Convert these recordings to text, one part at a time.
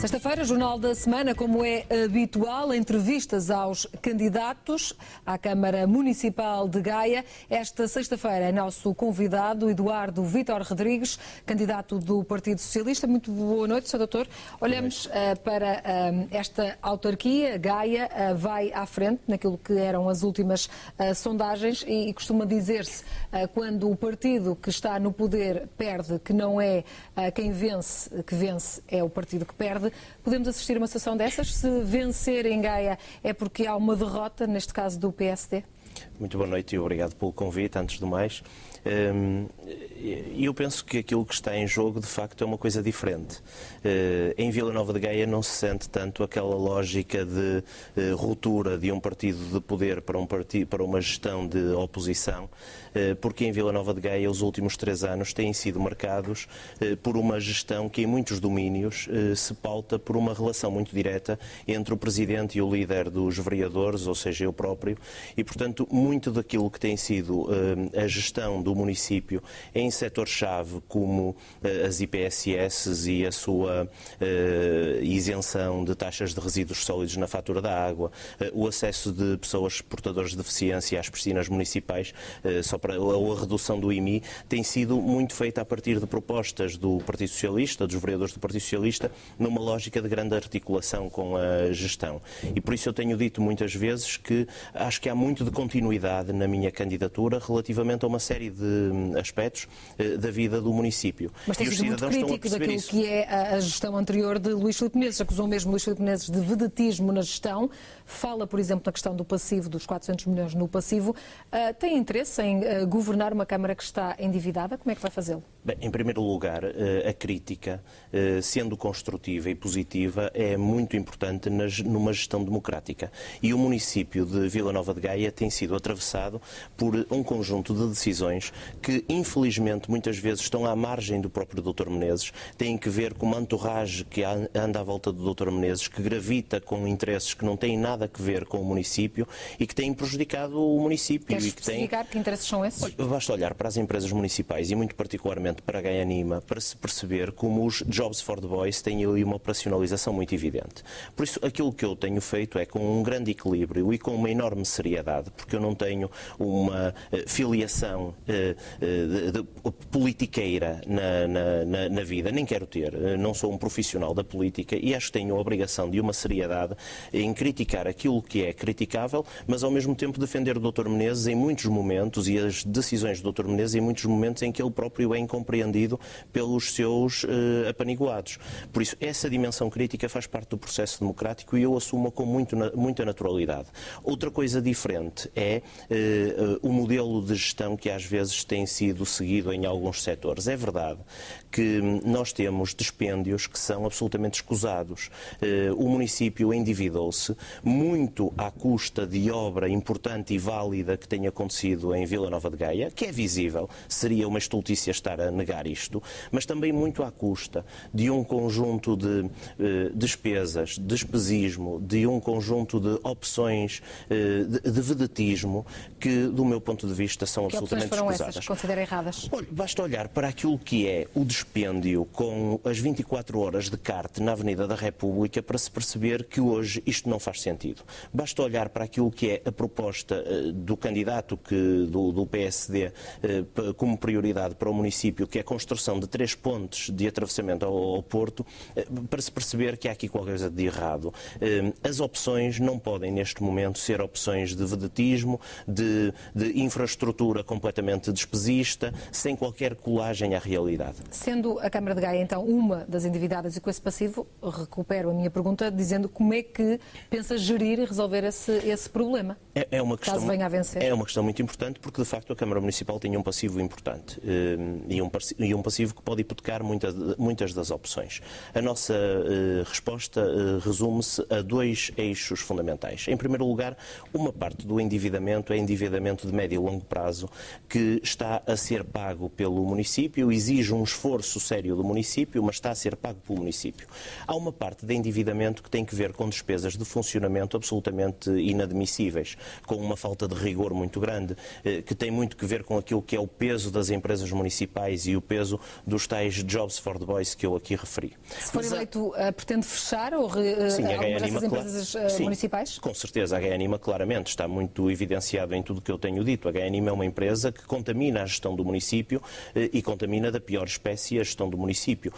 Sexta-feira, Jornal da Semana, como é habitual, entrevistas aos candidatos à Câmara Municipal de Gaia. Esta sexta-feira é nosso convidado Eduardo Vítor Rodrigues, candidato do Partido Socialista. Muito boa noite, Sr. Doutor. Olhamos para esta autarquia. Gaia vai à frente naquilo que eram as últimas sondagens e costuma dizer-se quando o partido que está no poder perde, que não é quem vence, que vence é o partido que perde. Podemos assistir a uma situação dessas? Se vencer em Gaia é porque há uma derrota, neste caso do PSD? Muito boa noite e obrigado pelo convite, antes do mais. Eu penso que aquilo que está em jogo, de facto, é uma coisa diferente. Em Vila Nova de Gaia não se sente tanto aquela lógica de ruptura de um partido de poder para uma gestão de oposição, porque em Vila Nova de Gaia os últimos 3 anos têm sido marcados por uma gestão que em muitos domínios se pauta por uma relação muito direta entre o Presidente e o líder dos vereadores, ou seja, eu próprio, e, portanto, muito daquilo que tem sido a gestão do município em setores-chave como as IPSS e a sua isenção de taxas de resíduos sólidos na fatura da água, o acesso de pessoas portadoras de deficiência às piscinas municipais, ou a redução do IMI, tem sido muito feita a partir de propostas do Partido Socialista, dos vereadores do Partido Socialista, numa lógica de grande articulação com a gestão. E por isso eu tenho dito muitas vezes que acho que há muito de continuidade na minha candidatura relativamente a uma série de aspectos da vida do município. Mas tem sido muito crítico daquilo que é a gestão anterior de Luís Filipe Menezes. Acusou mesmo Luís Filipe Menezes de vedetismo na gestão. Fala, por exemplo, na questão do passivo, dos 400 milhões no passivo. Tem interesse em governar uma Câmara que está endividada? Como é que vai fazê-lo? Bem, em primeiro lugar, a crítica, sendo construtiva e positiva, é muito importante numa gestão democrática. E o município de Vila Nova de Gaia tem sido atravessado por um conjunto de decisões que, infelizmente, muitas vezes estão à margem do próprio Dr. Menezes, têm que ver com uma entourage que anda à volta do Dr. Menezes, que gravita com interesses que não têm nada a ver com o município e que têm prejudicado o município. Queres especificar que interesses são esses? Basta olhar para as empresas municipais e, muito particularmente, para a Gaia Anima, para se perceber como os Jobs for the Boys têm ali uma operacionalização muito evidente. Por isso, aquilo que eu tenho feito é, com um grande equilíbrio e com uma enorme seriedade, porque eu não tenho uma filiação politiqueira na vida, nem quero ter, não sou um profissional da política e acho que tenho a obrigação de uma seriedade em criticar aquilo que é criticável, mas ao mesmo tempo defender o Dr. Menezes em muitos momentos e as decisões do Dr. Menezes em muitos momentos em que ele próprio é incompreendido pelos seus apaniguados. Por isso, essa dimensão crítica faz parte do processo democrático e eu assumo-a com muita naturalidade. Outra coisa diferente é o modelo de gestão que às vezes tem sido seguido em alguns setores. É verdade que nós temos dispêndios que são absolutamente escusados. O município endividou-se muito à custa de obra importante e válida que tem acontecido em Vila Nova de Gaia, que é visível, seria uma estultícia estar a negar isto, mas também muito à custa de um conjunto de despesas, despesismo, de um conjunto de opções de vedetismo que, do meu ponto de vista, são absolutamente escusadas. Que opções foram essas que considera erradas? Olha, basta olhar para aquilo que é o dispêndio com as 24 horas de kart na Avenida da República para se perceber que hoje isto não faz sentido. Basta olhar para aquilo que é a proposta do candidato do PSD como prioridade para o município, que é a construção de 3 pontes de atravessamento ao Porto, para se perceber que há aqui qualquer coisa de errado. As opções não podem, neste momento, ser opções de vedetismo, de infraestrutura completamente despesista, sem qualquer colagem à realidade. Sendo a Câmara de Gaia, então, uma das endividadas e com esse passivo, recupero a minha pergunta dizendo como é que pensa gerir e resolver esse problema, caso venha a vencer. É uma questão muito importante porque, de facto, a Câmara Municipal tem um passivo importante e um passivo que pode hipotecar muitas das opções. A nossa resposta resume-se a 2 eixos fundamentais. Em primeiro lugar, uma parte do endividamento é endividamento de médio e longo prazo que está a ser pago pelo município, exige um esforço sério do município, mas está a ser pago pelo município. Há uma parte de endividamento que tem que ver com despesas de funcionamento absolutamente inadmissíveis, com uma falta de rigor muito grande, que tem muito que ver com aquilo que é o peso das empresas municipais reais e o peso dos tais Jobs for the Boys que eu aqui referi. Se for eleito, pretende fechar ou sim, algumas dessas empresas municipais? Com certeza, a GE Anima claramente está muito evidenciado em tudo o que eu tenho dito. A GE Anima é uma empresa que contamina a gestão do município e contamina da pior espécie a gestão do município.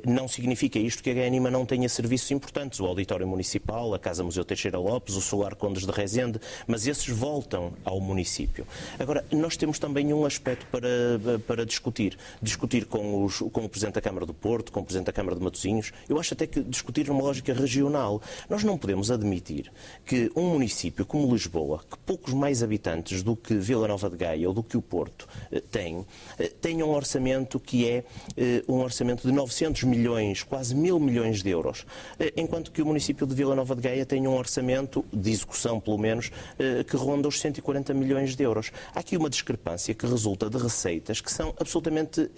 Não significa isto que a GE Anima não tenha serviços importantes, o Auditório Municipal, a Casa Museu Teixeira Lopes, o Solar Condes de Rezende, mas esses voltam ao município. Agora, nós temos também um aspecto para discutir com o Presidente da Câmara do Porto, com o Presidente da Câmara de Matosinhos. Eu acho até que discutir numa lógica regional. Nós não podemos admitir que um município como Lisboa, que poucos mais habitantes do que Vila Nova de Gaia ou do que o Porto tenha um orçamento que é um orçamento de 900 milhões, quase 1.000 milhões de euros, enquanto que o município de Vila Nova de Gaia tem um orçamento, de execução pelo menos, que ronda os 140 milhões de euros. Há aqui uma discrepância que resulta de receitas que são absolutamente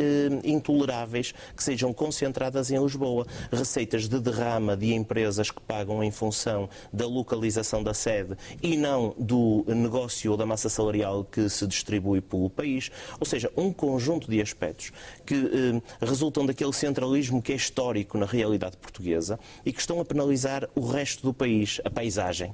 intoleráveis que sejam concentradas em Lisboa. Receitas de derrama de empresas que pagam em função da localização da sede e não do negócio ou da massa salarial que se distribui pelo país. Ou seja, um conjunto de aspectos que resultam daquele centralismo que é histórico na realidade portuguesa e que estão a penalizar o resto do país, a paisagem,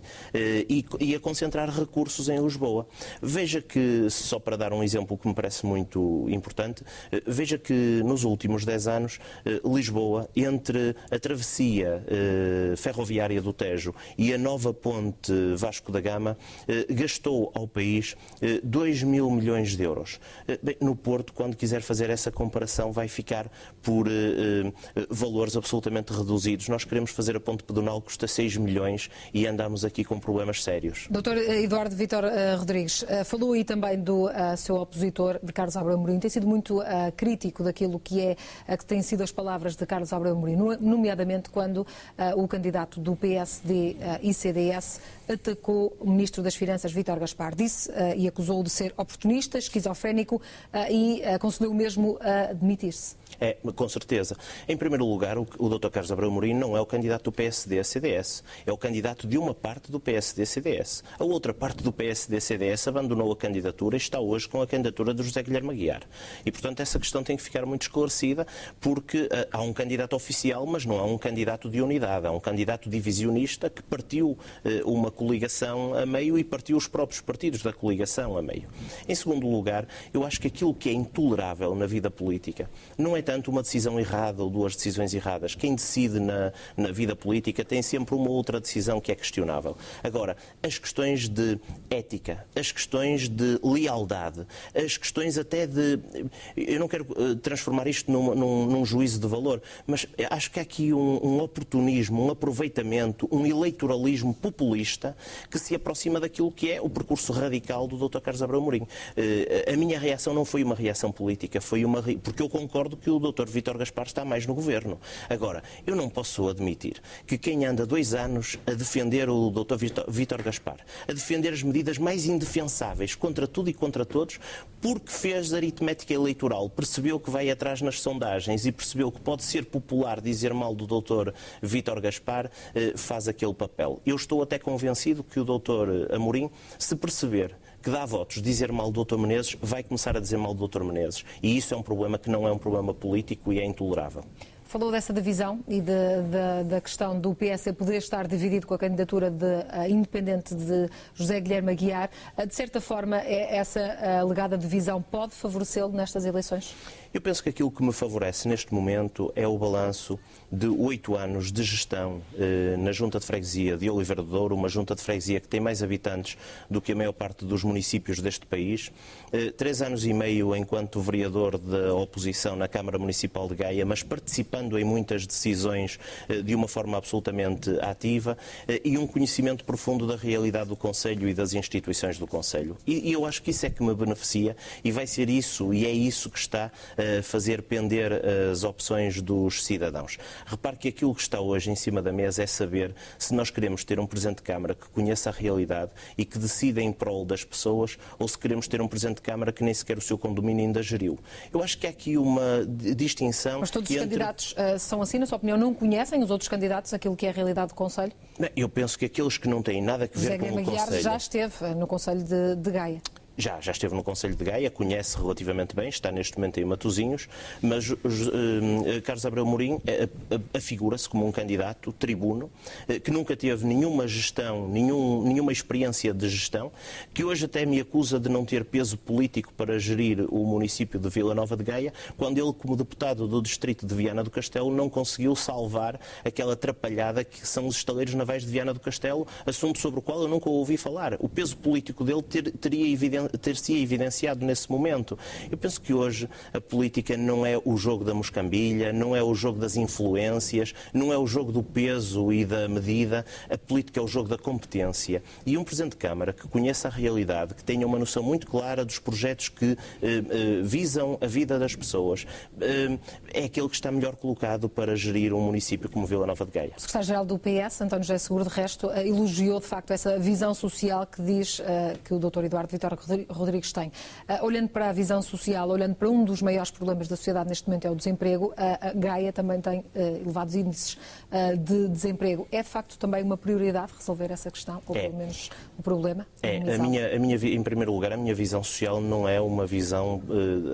e a concentrar recursos em Lisboa. Veja que, só para dar um exemplo que me parece muito importante, veja que nos últimos 10 anos, Lisboa, entre a travessia ferroviária do Tejo e a nova ponte Vasco da Gama, gastou ao país 2.000 milhões de euros. Bem, no Porto, quando quiser fazer essa comparação, vai ficar por valores absolutamente reduzidos. Nós queremos fazer a ponte pedonal que custa 6 milhões e andamos aqui com problemas sérios. Dr. Eduardo Vítor Rodrigues, falou aí também do seu opositor, de Carlos Abreu Amorim. Tem sido muito crítico daquilo que têm sido as palavras de Carlos Abreu Amorim, nomeadamente quando o candidato do PSD e CDS atacou o Ministro das Finanças, Vítor Gaspar. Disse e acusou-o de ser oportunista, esquizofrénico e concedeu mesmo a demitir-se. Com certeza. Em primeiro lugar, o Dr. Carlos Abreu Amorim não é o candidato do PSD-CDS. É o candidato de uma parte do PSD-CDS. A outra parte do PSD-CDS abandonou a candidatura e está hoje com a candidatura de José Guilherme Aguiar. E, portanto, essa questão tem que ficar muito esclarecida porque há um candidato oficial, mas não há um candidato de unidade. Há um candidato divisionista que partiu uma coligação a meio e partiu os próprios partidos da coligação a meio. Em segundo lugar, eu acho que aquilo que é intolerável na vida política não é tanto uma decisão errada ou duas decisões erradas. Quem decide na vida política tem sempre uma outra decisão que é questionável. Agora, as questões de ética, as questões de lealdade, as questões até de... Eu não quero transformar isto num juízo de valor, mas acho que há aqui um oportunismo, um aproveitamento, um eleitoralismo populista que se aproxima daquilo que é o percurso radical do Dr. Carlos Abreu Amorim. A minha reação não foi uma reação política, foi porque eu concordo que o Dr. Vítor Gaspar está mais no governo. Agora, eu não posso admitir que quem anda 2 anos a defender o Dr. Vítor Gaspar, a defender as medidas mais indefensáveis contra tudo e contra todos, porque fez aritmética eleitoral, percebeu que vai atrás nas sondagens e percebeu que pode ser popular dizer mal do Dr. Vítor Gaspar, faz aquele papel. Eu estou até convencido que o Dr. Amorim, se perceber que dá votos dizer mal do Dr. Menezes, vai começar a dizer mal do Dr. Menezes. E isso é um problema que não é um problema político e é intolerável. Falou dessa divisão e da questão do PS poder estar dividido com a candidatura independente de José Guilherme Aguiar. De certa forma, essa alegada divisão pode favorecê-lo nestas eleições? Eu penso que aquilo que me favorece neste momento é o balanço de 8 anos de gestão na Junta de Freguesia de Oliveira do Douro, uma Junta de Freguesia que tem mais habitantes do que a maior parte dos municípios deste país. 3 anos e meio enquanto vereador da oposição na Câmara Municipal de Gaia, mas participando em muitas decisões de uma forma absolutamente ativa e um conhecimento profundo da realidade do Conselho e das instituições do Conselho. E eu acho que isso é que me beneficia e vai ser isso, e é isso que está a fazer pender as opções dos cidadãos. Repare que aquilo que está hoje em cima da mesa é saber se nós queremos ter um Presidente de Câmara que conheça a realidade e que decida em prol das pessoas ou se queremos ter um Presidente de Câmara que nem sequer o seu condomínio ainda geriu. Eu acho que há aqui uma distinção... Mas todos os candidatos são assim, na sua opinião, não conhecem os outros candidatos aquilo que é a realidade do Conselho? Eu penso que aqueles que não têm nada a ver com o Conselho... José Guilherme Aguiar já esteve no Conselho de Gaia. já esteve no Conselho de Gaia, conhece relativamente bem, está neste momento em Matosinhos, mas Carlos Abreu Mourinho afigura-se como um candidato tribuno, que nunca teve nenhuma gestão, nenhuma experiência de gestão, que hoje até me acusa de não ter peso político para gerir o município de Vila Nova de Gaia, quando ele, como deputado do distrito de Viana do Castelo, não conseguiu salvar aquela atrapalhada que são os estaleiros navais de Viana do Castelo, assunto sobre o qual eu nunca ouvi falar. O peso político dele ter-se evidenciado nesse momento. Eu penso que hoje a política não é o jogo da moscambilha, não é o jogo das influências, não é o jogo do peso e da medida. A política é o jogo da competência. E um Presidente de Câmara que conheça a realidade, que tenha uma noção muito clara dos projetos que visam a vida das pessoas, é aquele que está melhor colocado para gerir um município como Vila Nova de Gaia. O secretário-geral do PS, António José Seguro, de resto, elogiou de facto essa visão social que diz que o Dr. Eduardo Vitor Rodrigues tem. Olhando para a visão social, olhando para um dos maiores problemas da sociedade neste momento é o desemprego, a Gaia também tem elevados índices de desemprego. É de facto também uma prioridade resolver essa questão, ou pelo menos o problema? Em primeiro lugar, a minha visão social não é uma visão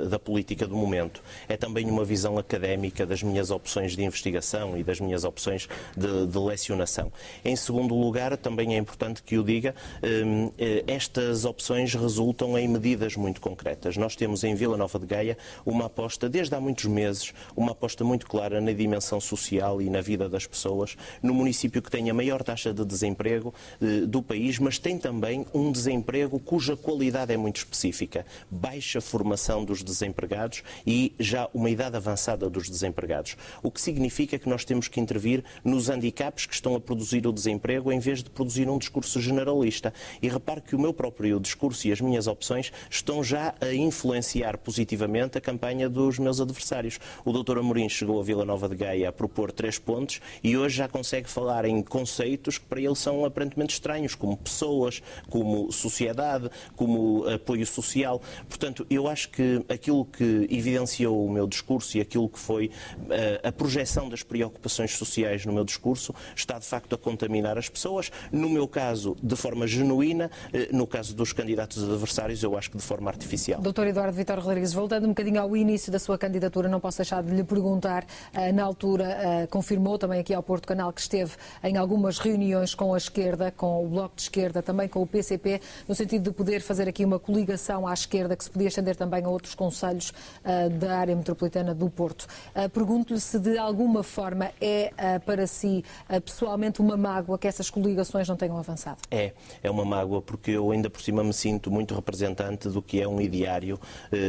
da política do momento. É também uma visão académica das minhas opções de investigação e das minhas opções de lecionação. Em segundo lugar, também é importante que o diga, estas opções resultam em medidas muito concretas. Nós temos em Vila Nova de Gaia uma aposta, desde há muitos meses, uma aposta muito clara na dimensão social e na vida das pessoas, no município que tem a maior taxa de desemprego do país, mas tem também um desemprego cuja qualidade é muito específica. Baixa formação dos desempregados e já uma idade avançada dos desempregados. O que significa que nós temos que intervir nos handicaps que estão a produzir o desemprego em vez de produzir um discurso generalista. E repare que o meu próprio discurso e as minhas opções estão já a influenciar positivamente a campanha dos meus adversários. O Dr. Amorim chegou a Vila Nova de Gaia a propor 3 pontos e hoje já consegue falar em conceitos que para ele são aparentemente estranhos, como pessoas, como sociedade, como apoio social. Portanto, eu acho que aquilo que evidenciou o meu discurso e aquilo que foi a projeção das preocupações sociais no meu discurso está de facto a contaminar as pessoas. No meu caso, de forma genuína, no caso dos candidatos adversários, eu acho que de forma artificial. Dr. Eduardo Vitor Rodrigues, voltando um bocadinho ao início da sua candidatura, não posso deixar de lhe perguntar, na altura confirmou também aqui ao Porto Canal que esteve em algumas reuniões com a esquerda, com o Bloco de Esquerda, também com o PCP, no sentido de poder fazer aqui uma coligação à esquerda que se podia estender também a outros concelhos da área metropolitana do Porto. Pergunto-lhe se de alguma forma é para si pessoalmente uma mágoa que essas coligações não tenham avançado. É uma mágoa porque eu ainda por cima me sinto muito representante do que é um ideário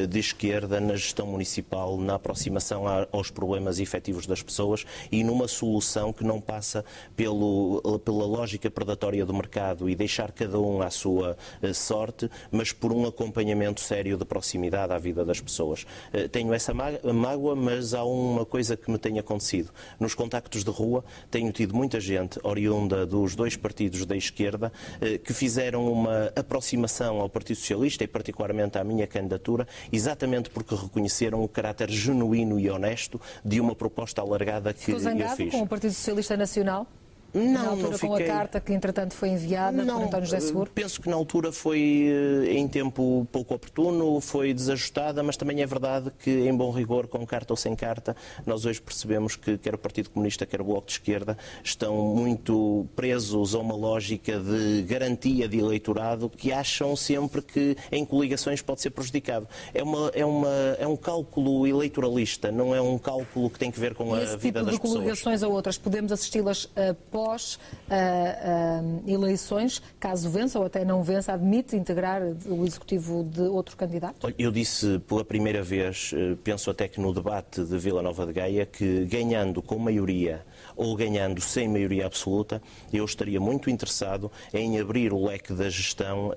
de esquerda na gestão municipal, na aproximação aos problemas efetivos das pessoas e numa solução que não passa pela lógica predatória do mercado e deixar cada um à sua sorte, mas por um acompanhamento sério de proximidade à vida das pessoas. Tenho essa mágoa, mas há uma coisa que me tem acontecido. Nos contactos de rua tenho tido muita gente oriunda dos 2 partidos da esquerda que fizeram uma aproximação ao Partido Socialista e particularmente à minha candidatura, exatamente porque reconheceram o caráter genuíno e honesto de uma proposta alargada que eu fiz. Ficou zangado com o Partido Socialista Nacional? Não, na altura, não fiquei... com a carta que entretanto foi enviada por António José Seguro? Penso que na altura foi em tempo pouco oportuno, foi desajustada, mas também é verdade que em bom rigor, com carta ou sem carta, nós hoje percebemos que quer o Partido Comunista, quer o Bloco de Esquerda estão muito presos a uma lógica de garantia de eleitorado que acham sempre que em coligações pode ser prejudicado. É um cálculo eleitoralista, não é um cálculo que tem que ver com a vida das pessoas. Esse tipo de coligações ou outras, podemos assisti-las pós eleições, caso vença ou até não vença, admite integrar o executivo de outro candidato? Eu disse pela primeira vez, penso até que no debate de Vila Nova de Gaia, que ganhando com maioria ou ganhando sem maioria absoluta, eu estaria muito interessado em abrir o leque da gestão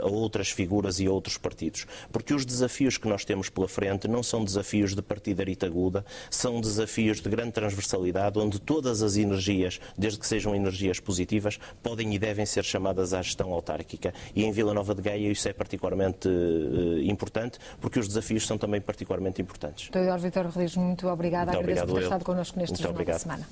a outras figuras e a outros partidos. Porque os desafios que nós temos pela frente não são desafios de partidarita aguda, são desafios de grande transversalidade, onde todas as energias, desde que sejam energias positivas, podem e devem ser chamadas à gestão autárquica. E em Vila Nova de Gaia isso é particularmente importante, porque os desafios são também particularmente importantes. Dr. Vitor Rodrigues, muito obrigada. Muito Agradeço obrigado por ter estado connosco neste Jornal da Semana.